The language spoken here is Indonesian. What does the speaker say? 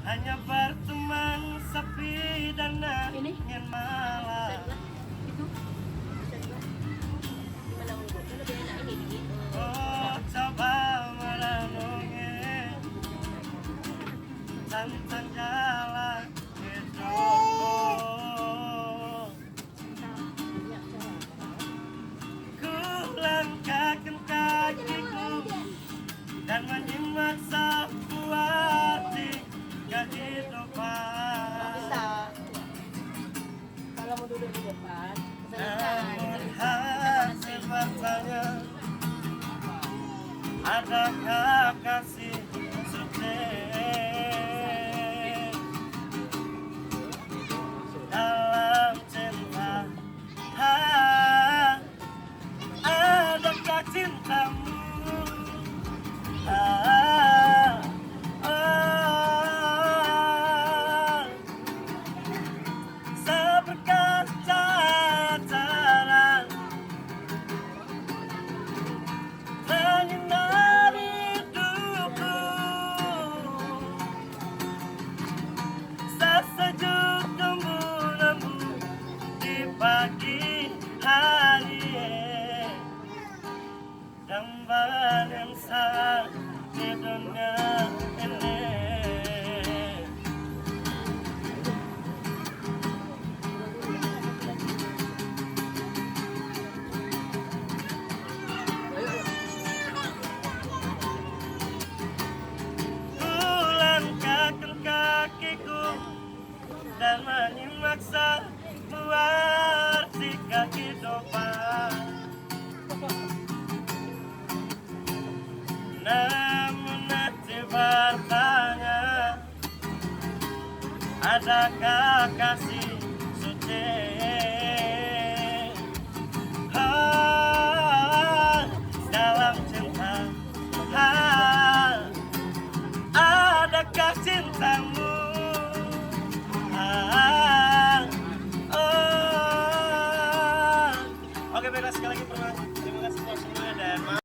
hanya berteman sepi dan angin malam. Oh, coba merenungi tentang jalan hidupku. Ku langkahkan kakiku dan menyimak sebuah arti kehidupan. Kalau mau duduk di depan, Namun hasil bertanya, adakah kasih suci dalam cinta? Adakah cintamu? Seberkaca terang menyinari hidupku, sesejuk embun-embun di pagi hari, gambar yang sah di dunia ini. Langkahkan kakiku dan menyimak sebuah arti kehidupan. Namun hati bertanya, adakah kasih